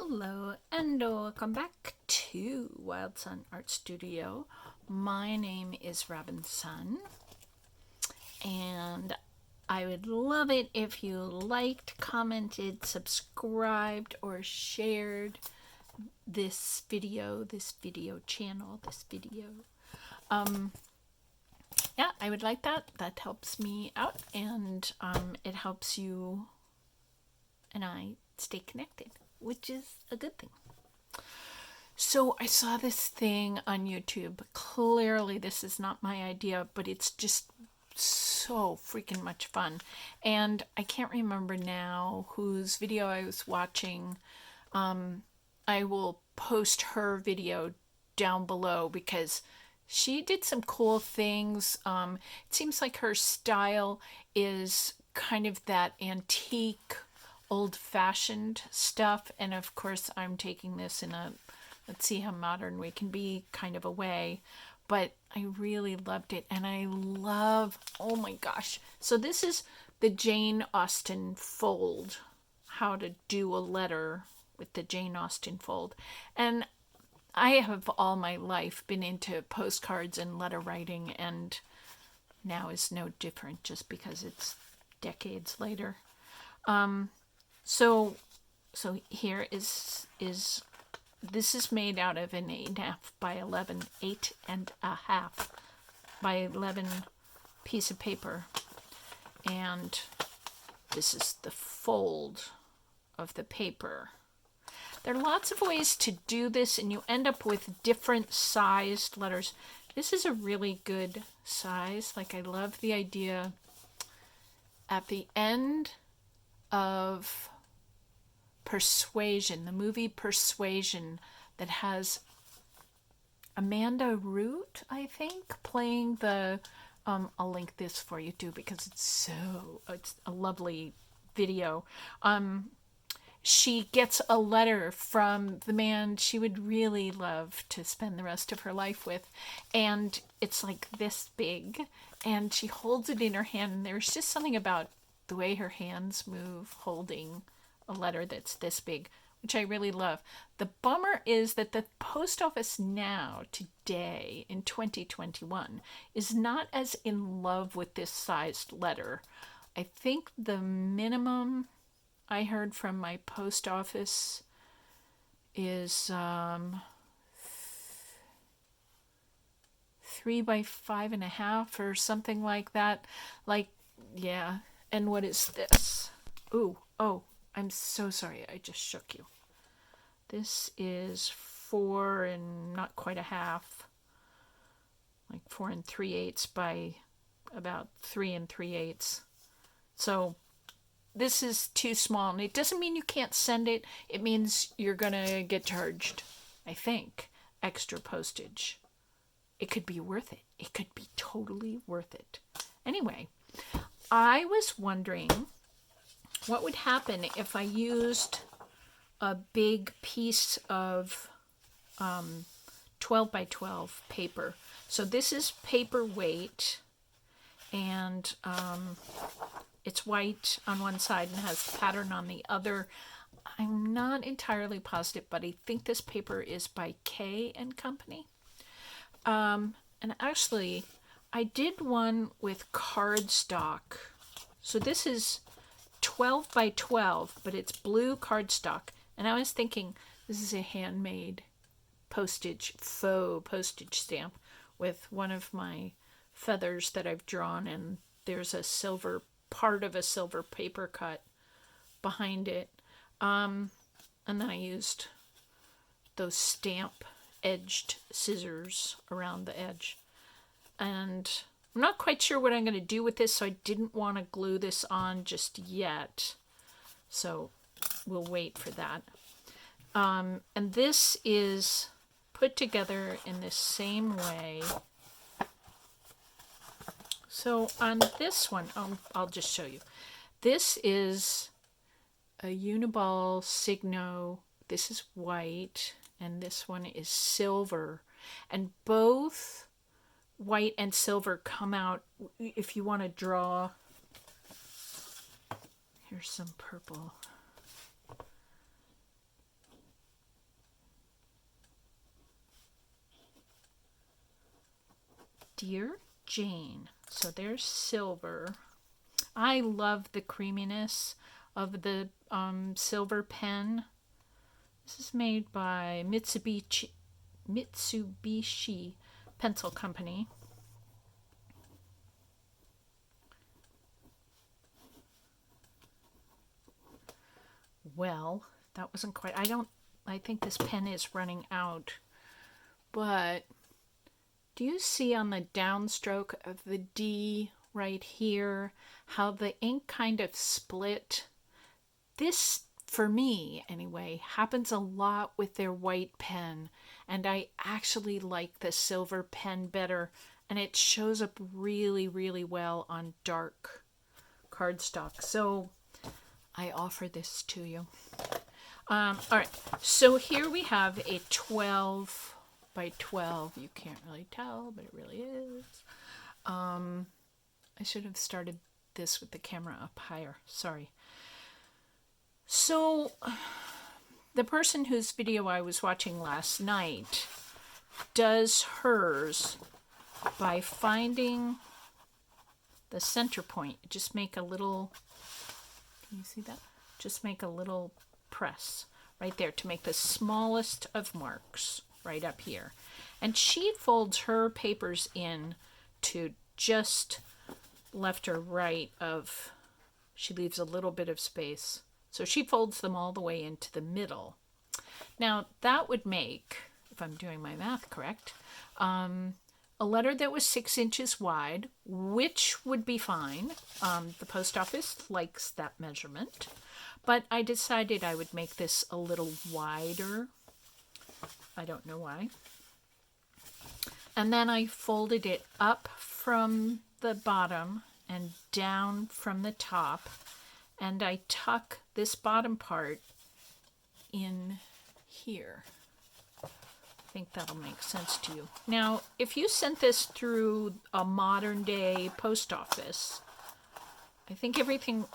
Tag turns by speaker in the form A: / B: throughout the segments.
A: Hello and welcome back to Wild Sun Art Studio. My name is Robinsunne, and I would love it if you liked, commented, subscribed, or shared this video channel, this video. Yeah, I would like that. That helps me out, and it helps you and I stay connected, which is a good thing. So I saw this thing on YouTube. Clearly this is not my idea, but it's just so freaking much fun. And I can't remember now whose video I was watching. I will post her video down below because she did some cool things. It seems like her style is kind of that antique, old-fashioned stuff, and of course I'm taking this in a let's see how modern we can be kind of a way, but I really loved it. And I love, oh my gosh, so this is the Jane Austen fold, how to do a letter with the Jane Austen fold. And I have all my life been into postcards and letter writing, and now is no different just because it's decades later. So here is this is made out of an 8.5 by 11, 8.5 by 11 piece of paper, and this is the fold of the paper. There are lots of ways to do this, and you end up with different sized letters. This is a really good size. Like, I love the idea at the end of Persuasion, the movie Persuasion, that has Amanda Root, I think, playing the I'll link this for you too because it's a lovely video. She gets a letter from the man she would really love to spend the rest of her life with, and it's like this big, and she holds it in her hand, and there's just something about the way her hands move holding a letter that's this big, which I really love. The bummer is that the post office now, today, in 2021, is not as in love with this sized letter. I think the minimum I heard from my post office is 3 by 5.5 or something like that. Like, yeah. And what is this? Ooh, oh, I'm so sorry. I just shook you. This is 4 and not quite a half, like 4 3/8 by about 3 3/8. So this is too small, and it doesn't mean you can't send it. It means you're gonna get charged, I think, extra postage. It could be worth it. It could be totally worth it. Anyway, I was wondering what would happen if I used a big piece of 12 by 12 paper. So this is paperweight, and it's white on one side and has pattern on the other. I'm not entirely positive, but I think this paper is by K and Company. And actually, I did one with cardstock. So this is 12 by 12, but it's blue cardstock. And I was thinking, this is a handmade faux postage stamp with one of my feathers that I've drawn, and there's a silver, part of a silver paper cut behind it. And then I used those stamp edged scissors around the edge. And I'm not quite sure what I'm going to do with this, so I didn't want to glue this on just yet. So we'll wait for that. And this is put together in the same way. So on this one, I'll just show you. This is a Uniball Signo. This is white, and this one is silver. And both white and silver come out if you want to draw. Here's some purple. Dear Jane. So there's silver. I love the creaminess of the silver pen. This is made by Mitsubishi Pencil Company. Well, that wasn't quite. I think this pen is running out. But do you see on the downstroke of the D right here how the ink kind of split? This, for me anyway, happens a lot with their white pen, and I actually like the silver pen better, and it shows up really, really well on dark cardstock. So I offer this to you. All right, so here we have a 12 by 12. You can't really tell, but it really is. I should have started this with the camera up higher. Sorry. So the person whose video I was watching last night does hers by finding the center point. Just make a little, can you see that? Just make a little press right there to make the smallest of marks right up here. And she folds her papers in to just left or right of, she leaves a little bit of space. So she folds them all the way into the middle. Now that would make, if I'm doing my math correct, a letter that was 6 inches wide, which would be fine. The post office likes that measurement. But I decided I would make this a little wider. I don't know why. And then I folded it up from the bottom and down from the top. And I tuck this bottom part in here. I think that'll make sense to you. Now, if you sent this through a modern day post office, I think everything,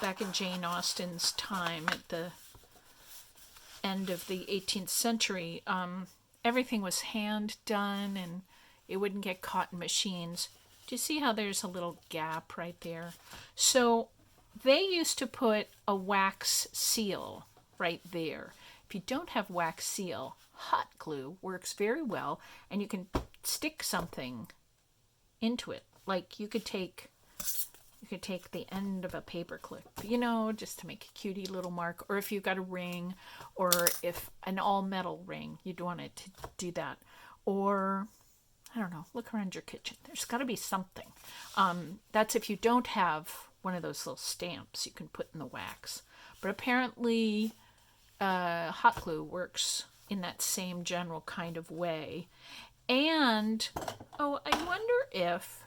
A: back in Jane Austen's time at the end of the 18th century, everything was hand done and it wouldn't get caught in machines. Do you see how there's a little gap right there? So they used to put a wax seal right there. If you don't have wax seal, hot glue works very well, and you can stick something into it. Like you could take the end of a paper clip, just to make a cutie little mark, or if you've got a ring, or if an all metal ring, you'd want it to do that. Or, I don't know, look around your kitchen. There's got to be something. That's if you don't have one of those little stamps you can put in the wax. But apparently hot glue works in that same general kind of way. And, I wonder if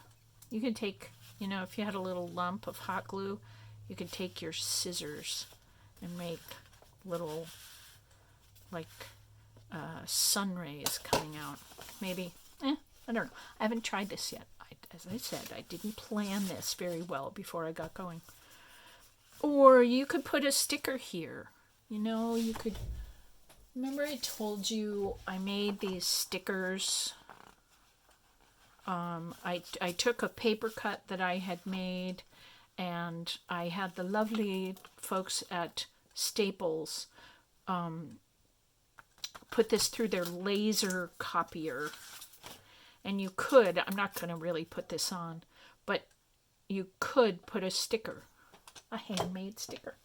A: you could take, if you had a little lump of hot glue, you could take your scissors and make little, sun rays coming out. Maybe, I don't know. I haven't tried this yet. As I said, I didn't plan this very well before I got going. Or you could put a sticker here. You could, remember I told you I made these stickers. I took a paper cut that I had made, and I had the lovely folks at Staples put this through their laser copier. And you could, I'm not going to really put this on, but you could put a sticker, a handmade sticker,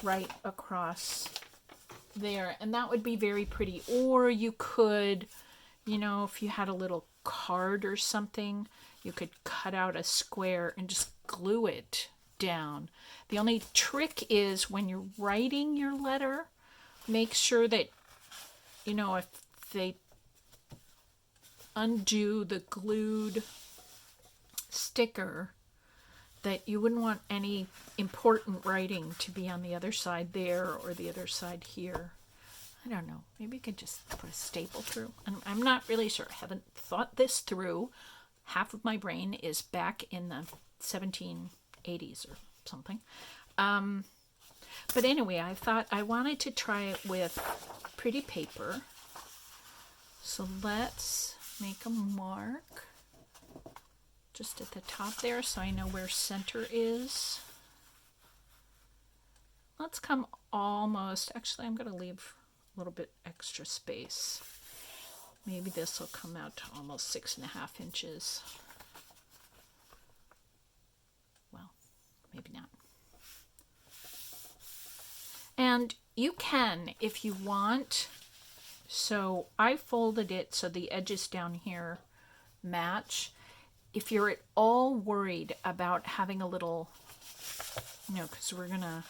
A: right across there. And that would be very pretty. Or you could, if you had a little card or something, you could cut out a square and just glue it down. The only trick is when you're writing your letter, make sure that, if they undo the glued sticker, that you wouldn't want any important writing to be on the other side there or the other side here. I don't know. Maybe you could just put a staple through. I'm not really sure. I haven't thought this through. Half of my brain is back in the 1780s or something. But anyway, I thought I wanted to try it with pretty paper. So let's make a mark just at the top there so I know where center is. Let's come almost, actually I'm going to leave a little bit extra space. Maybe this will come out to almost 6.5 inches. Well, maybe not. And you can, if you want. So I folded it so the edges down here match. If you're at all worried about having a little, because we're going to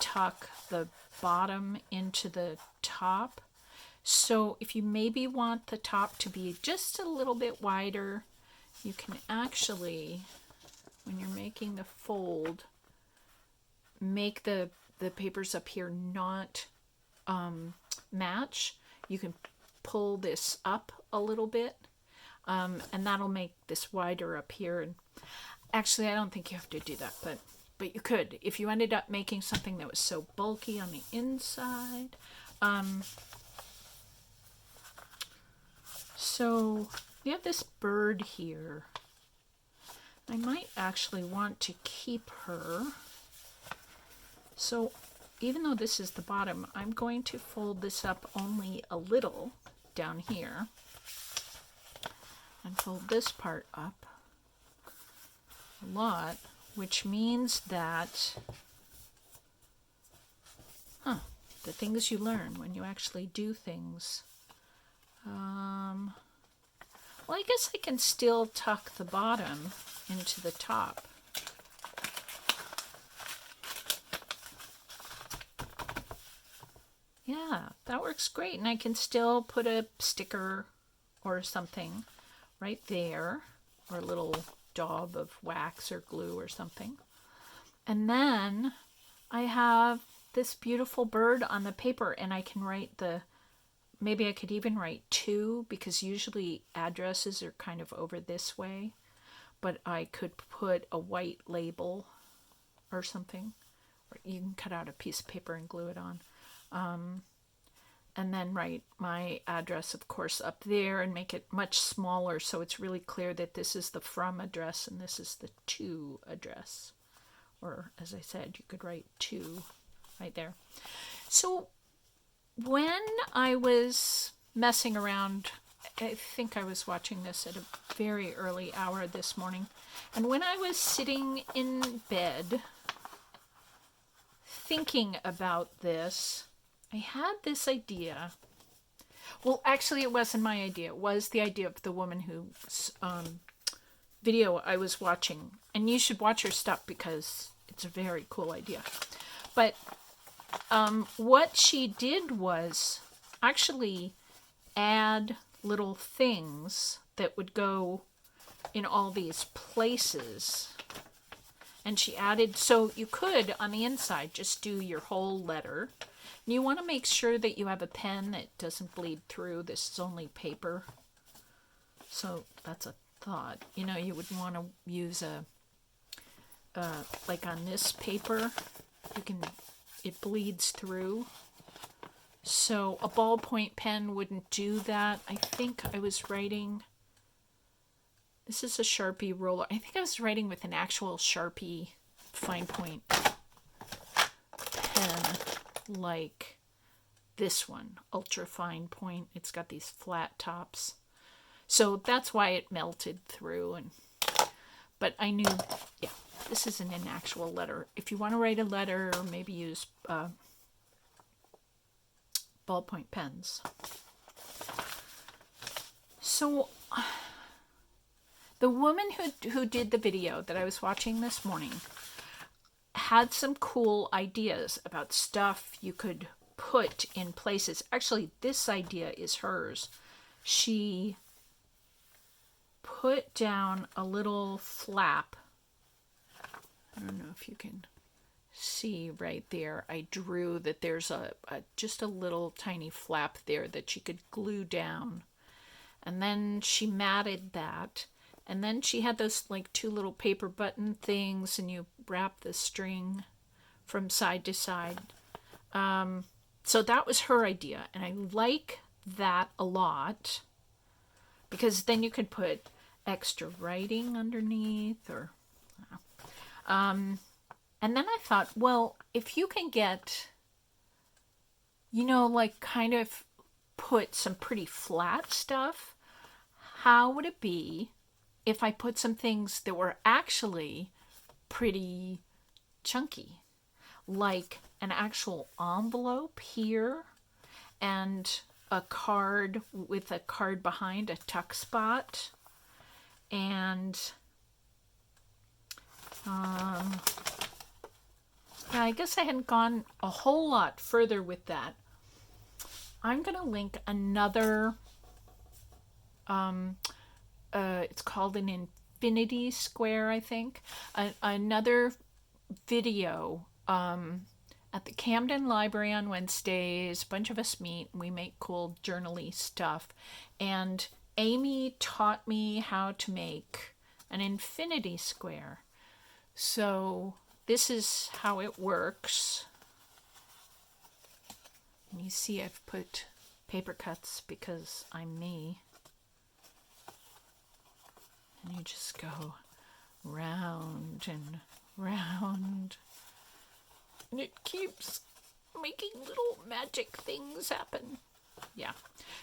A: tuck the bottom into the top. So if you maybe want the top to be just a little bit wider, you can actually, when you're making the fold, make the papers up here not match. You can pull this up a little bit, and that'll make this wider up here. And actually, I don't think you have to do that, but you could if you ended up making something that was so bulky on the inside. So we have this bird here. I might actually want to keep her. So even though this is the bottom, I'm going to fold this up only a little down here and fold this part up a lot, which means that the things you learn when you actually do things. Well, I guess I can still tuck the bottom into the top. Yeah, that works great. And I can still put a sticker or something right there, or a little daub of wax or glue or something. And then I have this beautiful bird on the paper, and I can write maybe I could even write 2, because usually addresses are kind of over this way, but I could put a white label or something. Or you can cut out a piece of paper and glue it on. And then write my address, of course, up there and make it much smaller so it's really clear that this is the from address and this is the to address. Or, as I said, you could write 2 right there. So when I was messing around, I think I was watching this at a very early hour this morning, and when I was sitting in bed thinking about this, I had this idea. Well, actually, it wasn't my idea. It was the idea of the woman whose video I was watching. And you should watch her stuff because it's a very cool idea. But what she did was actually add little things that would go in all these places. And she added, so you could, on the inside, just do your whole letter. And you want to make sure that you have a pen that doesn't bleed through. This is only paper. So that's a thought. You know, you would want to use like on this paper, it bleeds through. So a ballpoint pen wouldn't do that. I think I was writing, this is a Sharpie roller. I think I was writing with an actual Sharpie fine point pen, like this one, ultra fine point. It's got these flat tops. So that's why it melted through. But I knew, yeah, this isn't an actual letter. If you want to write a letter, maybe use ballpoint pens. So the woman who did the video that I was watching this morning had some cool ideas about stuff you could put in places. Actually, this idea is hers. She put down a little flap. I don't know if you can see right there. I drew that there's just a little tiny flap there that she could glue down. And then she matted that. And then she had those like 2 little paper button things, and you wrap the string from side to side. So that was her idea. And I like that a lot, because then you could put extra writing underneath, or and then I thought, well, if you can get, like kind of put some pretty flat stuff, how would it be if I put some things that were actually pretty chunky, like an actual envelope here and a card with a card behind, a tuck spot, and I guess I hadn't gone a whole lot further with that. I'm going to link another, it's called an infinity square, I think, another video at the Camden Library on Wednesdays. A bunch of us meet and we make cool journal-y stuff. And Amy taught me how to make an infinity square. So this is how it works. And you see I've put paper cuts because I'm me. And you just go round and round. And it keeps making little magic things happen. Yeah.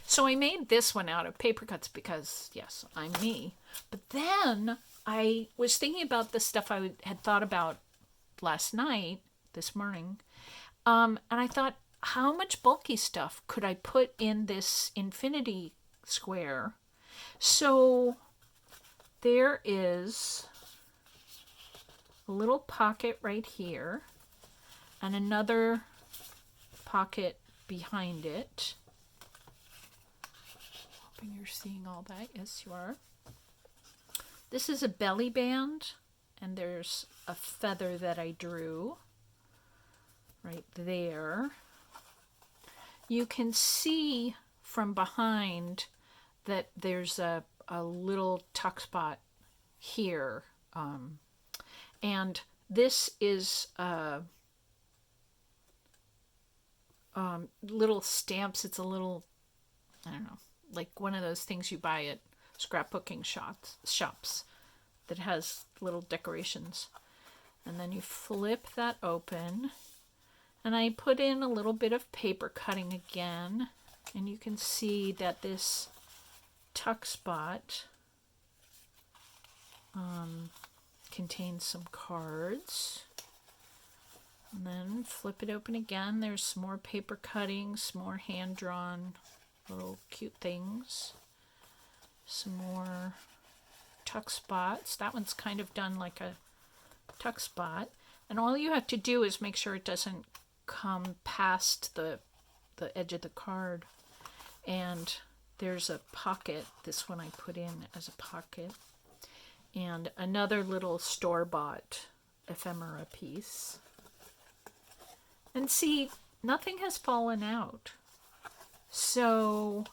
A: So I made this one out of paper cuts because, yes, I'm me. But then I was thinking about the stuff I had thought about this morning. And I thought, how much bulky stuff could I put in this infinity square? So there is a little pocket right here and another pocket behind it. Hoping you're seeing all that. Yes, you are. This is a belly band, and there's a feather that I drew right there. You can see from behind that there's a little tuck spot here. And this is little stamps. It's a little, I don't know, like one of those things you buy at scrapbooking shops that has little decorations. And then you flip that open. And I put in a little bit of paper cutting again. And you can see that this tuck spot contains some cards. And then flip it open again. There's some more paper cutting, some more hand-drawn little cute things. Some more tuck spots. That one's kind of done like a tuck spot. And all you have to do is make sure it doesn't come past the edge of the card. And there's a pocket. This one I put in as a pocket. And another little store-bought ephemera piece. And see, nothing has fallen out. So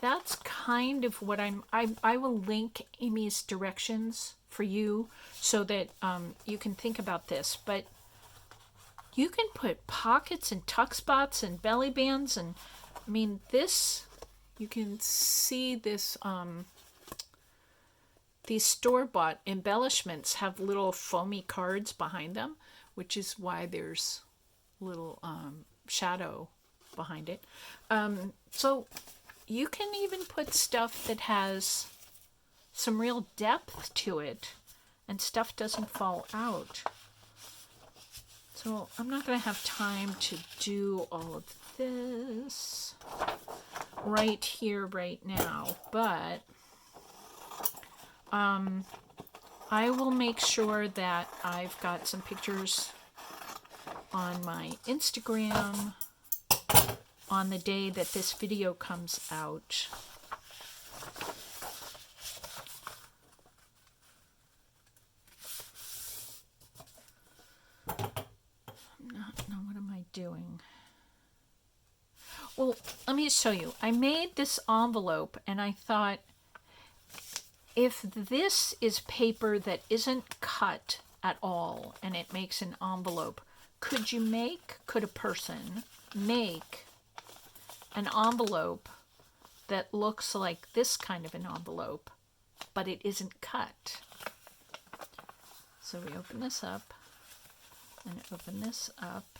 A: that's kind of what I will link Amy's directions for you so that you can think about this. But you can put pockets and tuck spots and belly bands, and I mean this, you can see this, these store-bought embellishments have little foamy cards behind them, which is why there's little shadow behind it. So you can even put stuff that has some real depth to it and stuff doesn't fall out. So I'm not going to have time to do all of this right here, right now, but I will make sure that I've got some pictures on my Instagram on the day that this video comes out. What am I doing? Well, let me show you. I made this envelope and I thought, if this is paper that isn't cut at all and it makes an envelope, could a person make an envelope that looks like this kind of an envelope but it isn't cut. So we open this up and open this up.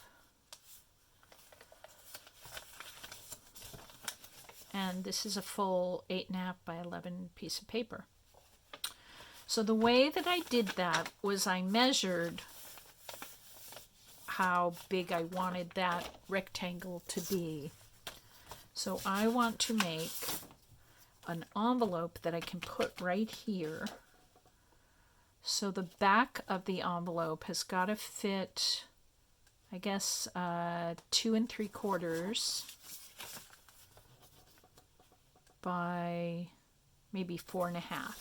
A: And this is a full 8.5 by 11 piece of paper. So the way that I did that was I measured how big I wanted that rectangle to be. So I want to make an envelope that I can put right here. So the back of the envelope has got to fit, I guess, 2 3/4 by maybe 4.5.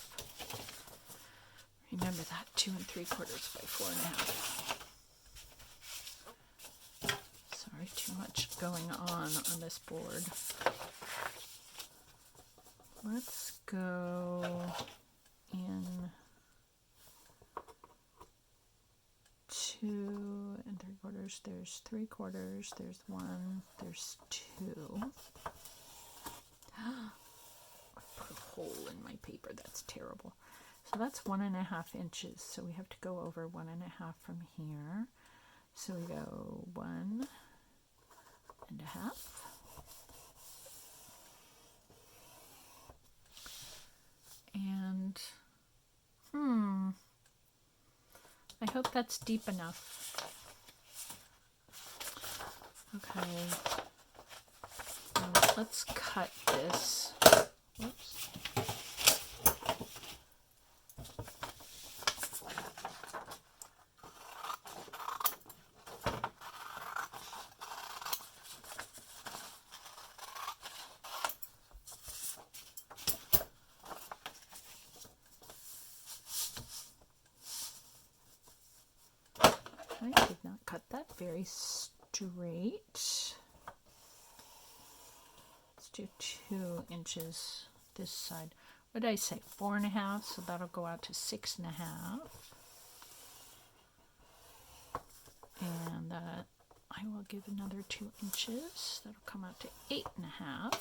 A: Remember that, 2 3/4 by 4.5. Sorry, too much going on this board. Let's go in 2 3/4. There's 3/4. There's 1. There's 2. I put a hole in my paper. That's terrible. So that's 1.5 inches. So we have to go over 1.5 from here. So we go 1.5. And I hope that's deep enough. Okay. Now let's cut this. Whoops. I did not cut that very straight. Let's do 2 inches this side. What did I say? 4.5, so that'll go out to 6.5. And that I will give another 2 inches. That'll come out to 8.5.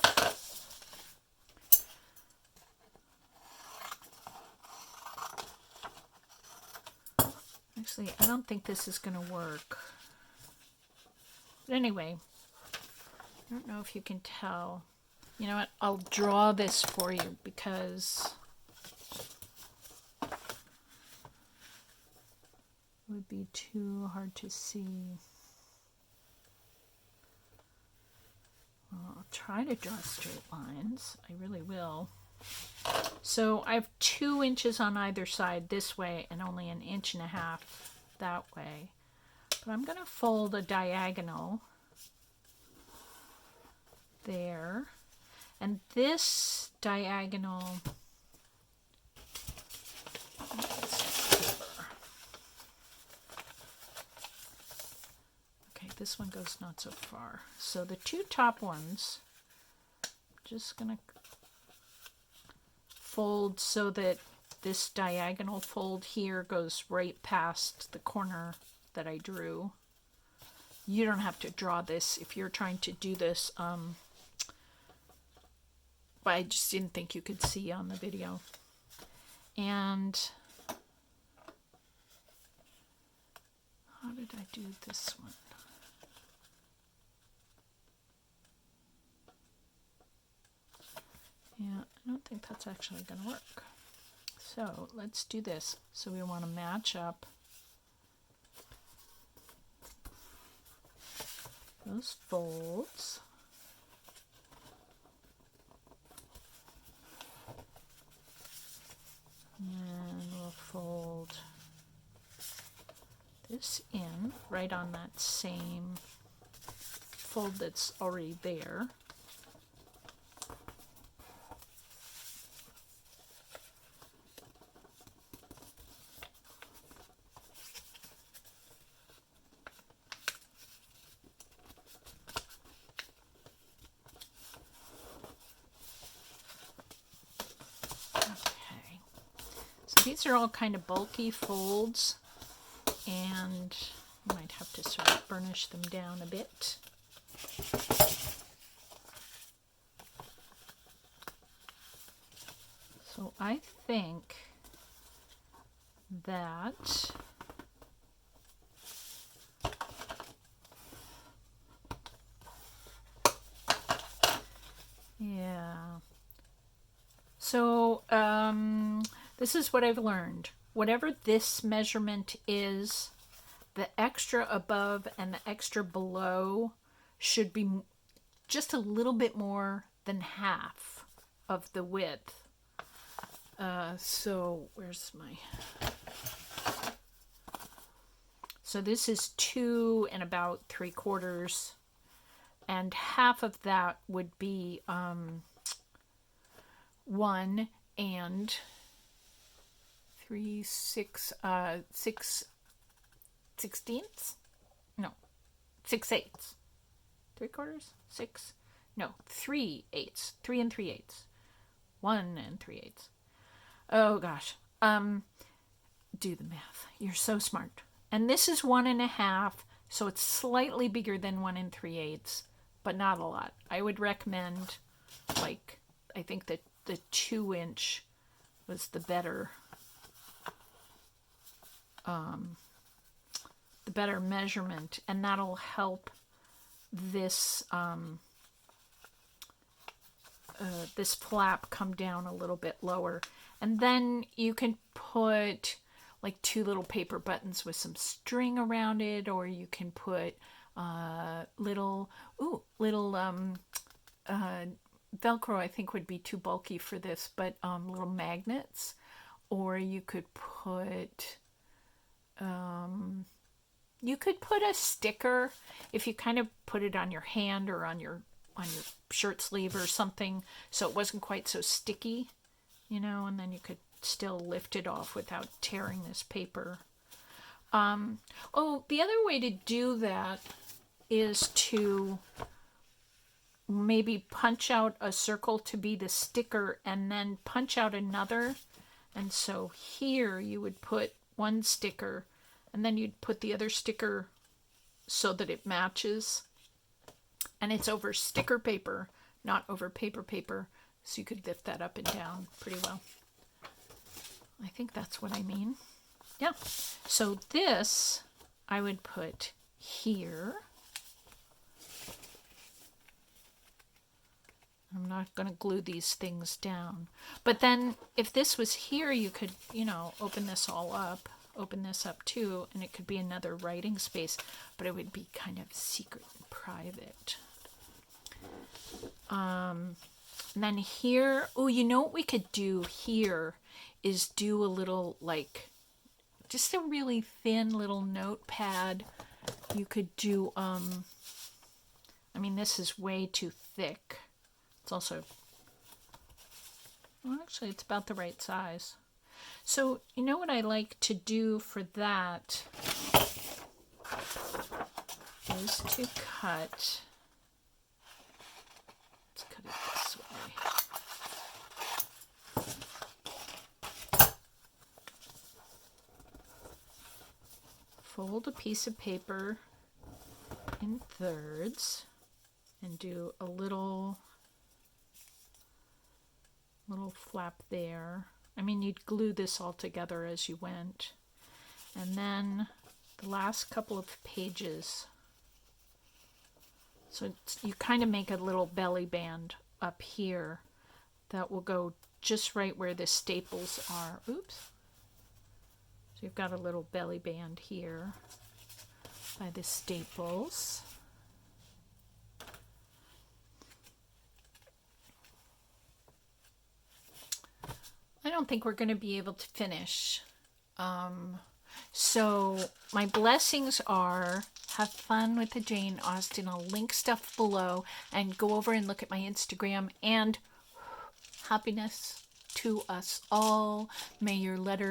A: Actually, I don't think this is going to work. But anyway, I don't know if you can tell. You know what? I'll draw this for you because it would be too hard to see. Well, I'll try to draw straight lines. I really will. So I have 2 inches on either side this way and only 1.5 inches that way. But I'm going to fold a diagonal there. And this diagonal, okay, this one goes not so far. So the 2 top ones, just going to fold so that this diagonal fold here goes right past the corner that I drew. You don't have to draw this if you're trying to do this. But I just didn't think you could see on the video. And how did I do this one? Yeah, I don't think that's actually going to work. So let's do this. So we want to match up those folds. And we'll fold this in right on that same fold that's already there. These are all kind of bulky folds, and you might have to sort of burnish them down a bit. So I think that yeah. So this is what I've learned. Whatever this measurement is, the extra above and the extra below should be just a little bit more than half of the width. So where's my... So this is 2 and about 3/4, and half of that would be 1 and 6 sixteenths? No, 6/8. 3/4? 6? No, 3/8. 3 and 3/8. 1 and 3/8. Oh gosh. Do the math. You're so smart. And this is 1.5, so it's slightly bigger than 1 and 3/8, but not a lot. I would recommend, like, I think that the 2-inch was the better measurement, and that'll help this this flap come down a little bit lower. And then you can put like 2 little paper buttons with some string around it, or you can put little Velcro. I think would be too bulky for this, but little magnets, or you could put a sticker if you kind of put it on your hand or on your shirt sleeve or something, so it wasn't quite so sticky, and then you could still lift it off without tearing this paper. The other way to do that is to maybe punch out a circle to be the sticker and then punch out another. And so here you would put one sticker and then you'd put the other sticker so that it matches. And it's over sticker paper, not over paper. So you could lift that up and down pretty well. I think that's what I mean. Yeah. So this I would put here. I'm not going to glue these things down. But then if this was here, you could, open this all up, open this up too, and it could be another writing space, but it would be kind of secret and private. And then here, what we could do here is do a little, like, just a really thin little notepad. You could do, this is way too thick. It's also, actually it's about the right size. So, what I like to do for that is to cut, let's cut it this way. Fold a piece of paper in thirds and do a little flap there. You'd glue this all together as you went. And then the last couple of pages. So you kind of make a little belly band up here that will go just right where the staples are. Oops. So you've got a little belly band here by the staples. I don't think we're going to be able to finish. So my blessings are, have fun with the Jane Austen. I'll link stuff below and go over and look at my Instagram, and happiness to us all. May your letter